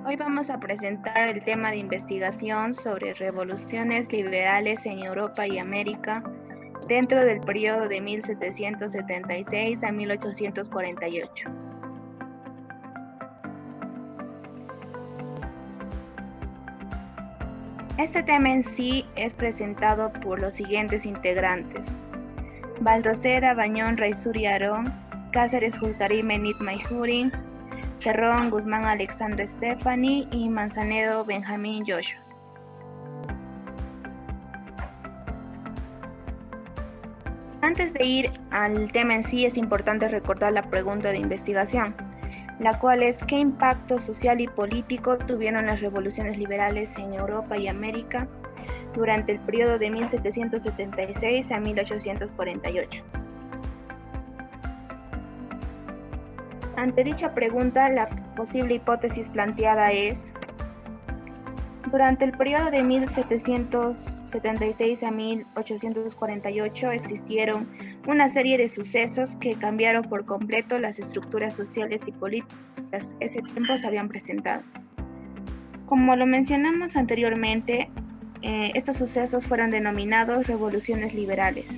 Hoy vamos a presentar el tema de investigación sobre revoluciones liberales en Europa y América dentro del periodo de 1776 a 1848. Este tema en sí es presentado por los siguientes integrantes: Baldosera, Bañón, Raizuri, Aarón, Cáceres, Julcarime, Nitma y Jurin, Cerrón, Guzmán, Alexandra, Stephanie y Manzanedo, Benjamín, Joshua. Antes de ir al tema en sí, es importante recordar la pregunta de investigación, la cual es: ¿qué impacto social y político tuvieron las revoluciones liberales en Europa y América durante el periodo de 1776 a 1848? Ante dicha pregunta, la posible hipótesis planteada es: durante el periodo de 1776 a 1848 existieron una serie de sucesos que cambiaron por completo las estructuras sociales y políticas que hasta ese tiempo se habían presentado. Como lo mencionamos anteriormente, estos sucesos fueron denominados revoluciones liberales,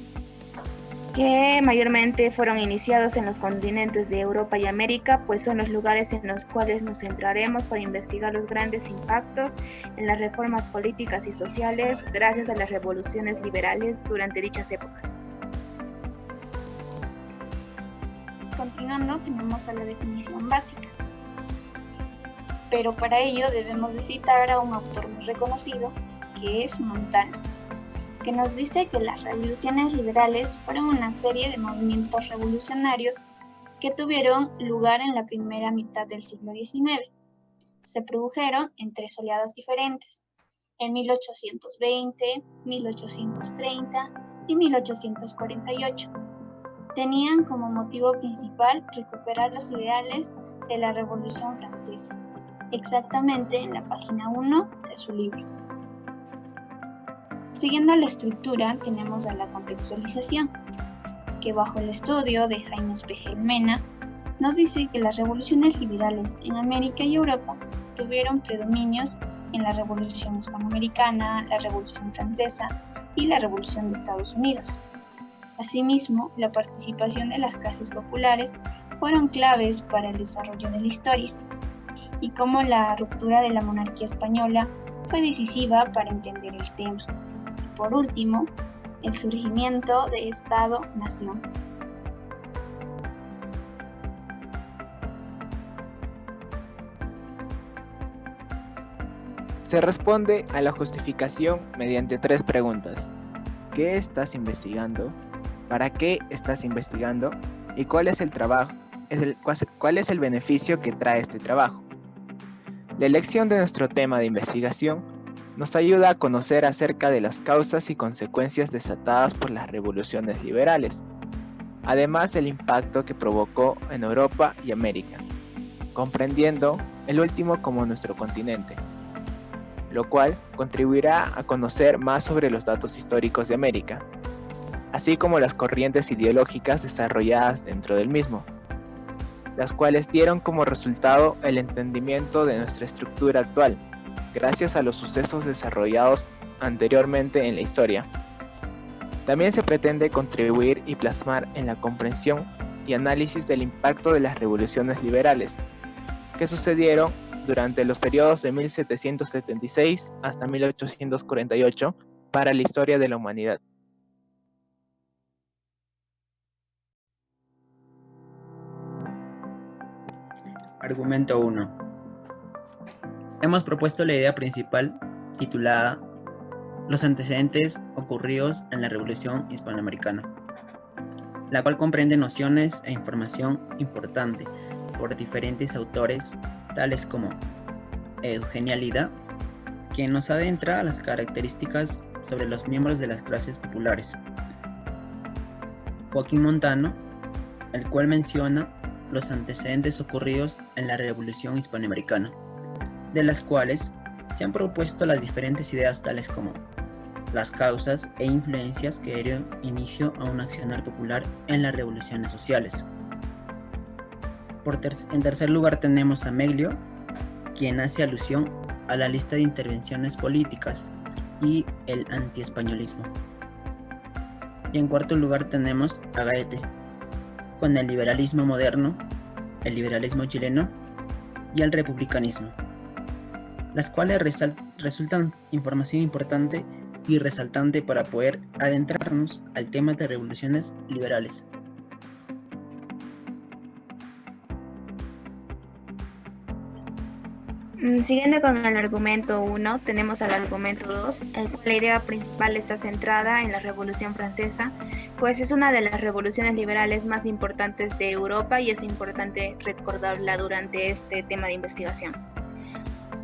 que mayormente fueron iniciados en los continentes de Europa y América, pues son los lugares en los cuales nos centraremos para investigar los grandes impactos en las reformas políticas y sociales gracias a las revoluciones liberales durante dichas épocas. Continuando, tenemos a la definición básica, pero para ello debemos de citar a un autor muy reconocido, que es Montano, que nos dice que las revoluciones liberales fueron una serie de movimientos revolucionarios que tuvieron lugar en la primera mitad del siglo XIX. Se produjeron en tres oleadas diferentes, en 1820, 1830 y 1848. Tenían como motivo principal recuperar los ideales de la Revolución Francesa, exactamente en la página 1 de su libro. Siguiendo la estructura, tenemos a la contextualización, que bajo el estudio de Jaime Espejel Mena, nos dice que las revoluciones liberales en América y Europa tuvieron predominios en la Revolución Hispanoamericana, la Revolución Francesa y la Revolución de Estados Unidos. Asimismo, la participación de las clases populares fueron claves para el desarrollo de la historia, y como la ruptura de la monarquía española fue decisiva para entender el tema. Por último, el surgimiento de Estado-Nación. Se responde a la justificación mediante tres preguntas. ¿Qué estás investigando? ¿Para qué estás investigando? ¿Y cuál es el trabajo? ¿Cuál es el beneficio que trae este trabajo? La elección de nuestro tema de investigación nos ayuda a conocer acerca de las causas y consecuencias desatadas por las revoluciones liberales, además del impacto que provocó en Europa y América, comprendiendo el último como nuestro continente, lo cual contribuirá a conocer más sobre los datos históricos de América, así como las corrientes ideológicas desarrolladas dentro del mismo, las cuales dieron como resultado el entendimiento de nuestra estructura actual, gracias a los sucesos desarrollados anteriormente en la historia. También se pretende contribuir y plasmar en la comprensión y análisis del impacto de las revoluciones liberales, que sucedieron durante los periodos de 1776 hasta 1848 para la historia de la humanidad. Argumento 1. Hemos propuesto la idea principal titulada Los antecedentes ocurridos en la Revolución Hispanoamericana, la cual comprende nociones e información importante por diferentes autores, tales como Eugenia Lida, quien nos adentra a las características sobre los miembros de las clases populares, Joaquín Montano, el cual menciona los antecedentes ocurridos en la Revolución Hispanoamericana, de las cuales se han propuesto las diferentes ideas tales como las causas e influencias que dieron inicio a un accionar popular en las revoluciones sociales. En tercer lugar tenemos a Meglio, quien hace alusión a la lista de intervenciones políticas y el antiespañolismo. Y en cuarto lugar tenemos a Goethe, con el liberalismo moderno, el liberalismo chileno y el republicanismo, las cuales resultan información importante y resaltante para poder adentrarnos al tema de revoluciones liberales. Siguiendo con el argumento 1, tenemos al argumento 2, el cual la idea principal está centrada en la Revolución Francesa, pues es una de las revoluciones liberales más importantes de Europa y es importante recordarla durante este tema de investigación.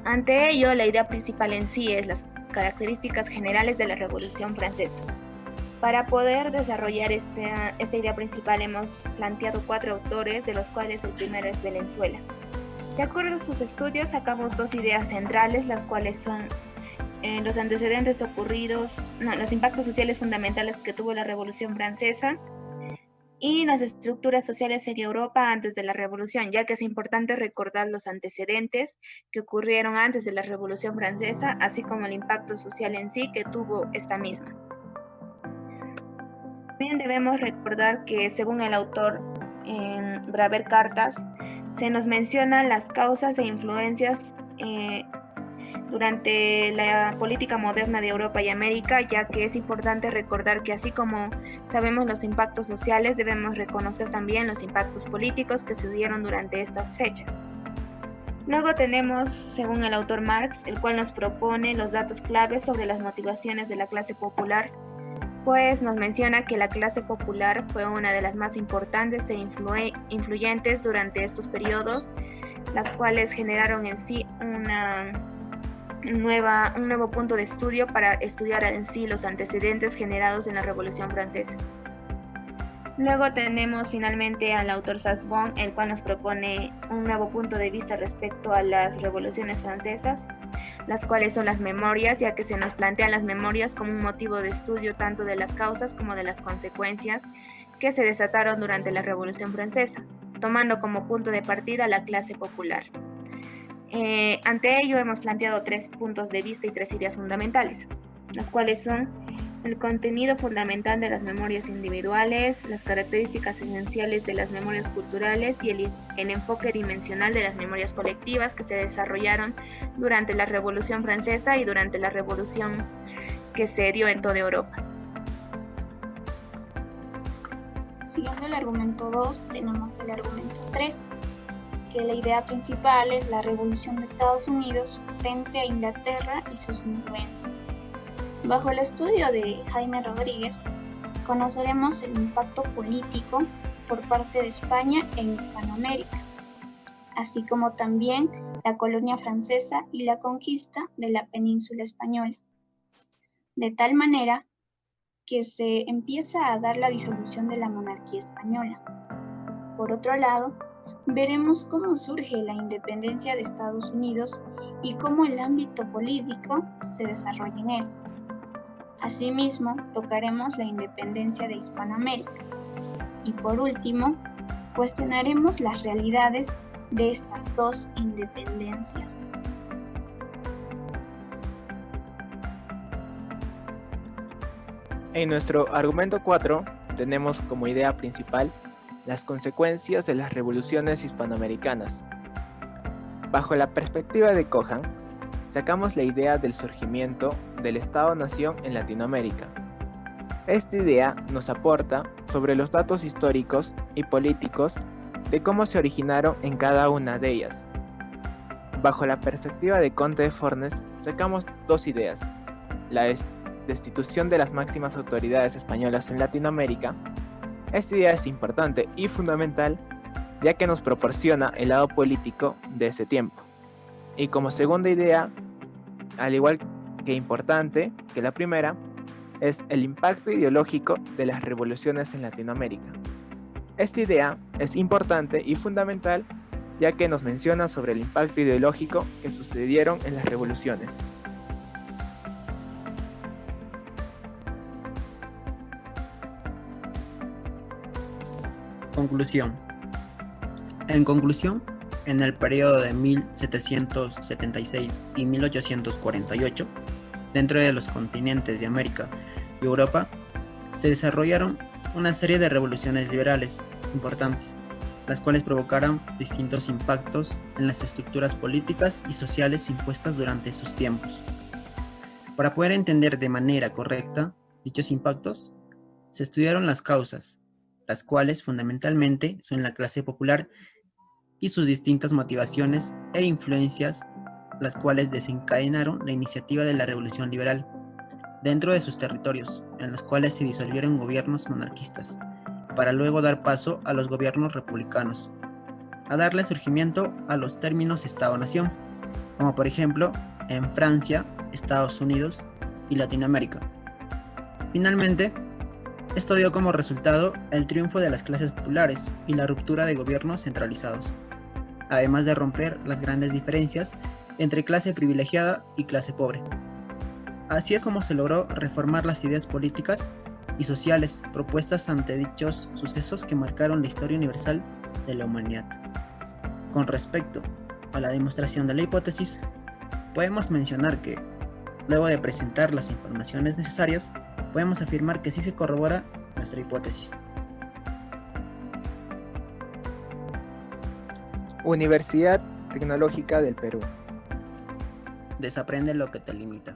Ante ello, la idea principal en sí es las características generales de la Revolución Francesa. Para poder desarrollar esta idea principal hemos planteado 4 autores, de los cuales el primero es Valenzuela. De acuerdo a sus estudios, sacamos 2 ideas centrales, las cuales son los antecedentes ocurridos, los impactos sociales fundamentales que tuvo la Revolución Francesa y las estructuras sociales en Europa antes de la Revolución, ya que es importante recordar los antecedentes que ocurrieron antes de la Revolución Francesa, así como el impacto social en sí que tuvo esta misma. También debemos recordar que, según el autor en Braver Cartas, se nos mencionan las causas e influencias durante la política moderna de Europa y América, ya que es importante recordar que así como sabemos los impactos sociales, debemos reconocer también los impactos políticos que se dieron durante estas fechas. Luego tenemos, según el autor Marx, el cual nos propone los datos claves sobre las motivaciones de la clase popular, pues nos menciona que la clase popular fue una de las más importantes e influyentes durante estos periodos, las cuales generaron en sí un nuevo punto de estudio para estudiar en sí los antecedentes generados en la Revolución Francesa. Luego tenemos finalmente al autor Sasse-Bon, el cual nos propone un nuevo punto de vista respecto a las revoluciones francesas, las cuales son las memorias, ya que se nos plantean las memorias como un motivo de estudio tanto de las causas como de las consecuencias que se desataron durante la Revolución Francesa, tomando como punto de partida la clase popular. Ante ello hemos planteado 3 puntos de vista y 3 ideas fundamentales, las cuales son el contenido fundamental de las memorias individuales, las características esenciales de las memorias culturales y el enfoque dimensional de las memorias colectivas que se desarrollaron durante la Revolución Francesa y durante la revolución que se dio en toda Europa. Siguiendo el argumento 2, tenemos el argumento 3, que la idea principal es la revolución de Estados Unidos frente a Inglaterra y sus influencias. Bajo el estudio de Jaime Rodríguez, conoceremos el impacto político por parte de España en Hispanoamérica, así como también la colonia francesa y la conquista de la península española, de tal manera que se empieza a dar la disolución de la monarquía española. Por otro lado, veremos cómo surge la independencia de Estados Unidos y cómo el ámbito político se desarrolla en él. Asimismo, tocaremos la independencia de Hispanoamérica. Y por último, cuestionaremos las realidades de estas 2 independencias. En nuestro argumento 4 tenemos como idea principal las consecuencias de las revoluciones hispanoamericanas. Bajo la perspectiva de Cohan, sacamos la idea del surgimiento del Estado-nación en Latinoamérica. Esta idea nos aporta sobre los datos históricos y políticos de cómo se originaron en cada una de ellas. Bajo la perspectiva de Conte de Fornes, sacamos 2 ideas: la destitución de las máximas autoridades españolas en Latinoamérica. Esta idea es importante y fundamental, ya que nos proporciona el lado político de ese tiempo. Y como segunda idea, al igual que importante que la primera, es el impacto ideológico de las revoluciones en Latinoamérica. Esta idea es importante y fundamental, ya que nos menciona sobre el impacto ideológico que sucedieron en las revoluciones. Conclusión. En conclusión, en el periodo de 1776 y 1848, dentro de los continentes de América y Europa, se desarrollaron una serie de revoluciones liberales importantes, las cuales provocaron distintos impactos en las estructuras políticas y sociales impuestas durante esos tiempos. Para poder entender de manera correcta dichos impactos, se estudiaron las causas, las cuales fundamentalmente son la clase popular y sus distintas motivaciones e influencias, las cuales desencadenaron la iniciativa de la Revolución Liberal dentro de sus territorios, en los cuales se disolvieron gobiernos monarquistas, para luego dar paso a los gobiernos republicanos, a darle surgimiento a los términos Estado-Nación, como por ejemplo en Francia, Estados Unidos y Latinoamérica. Finalmente, esto dio como resultado el triunfo de las clases populares y la ruptura de gobiernos centralizados, además de romper las grandes diferencias entre clase privilegiada y clase pobre. Así es como se logró reformar las ideas políticas y sociales propuestas ante dichos sucesos que marcaron la historia universal de la humanidad. Con respecto a la demostración de la hipótesis, podemos mencionar que, luego de presentar las informaciones necesarias, podemos afirmar que sí se corrobora nuestra hipótesis. Universidad Tecnológica del Perú. Desaprende lo que te limita.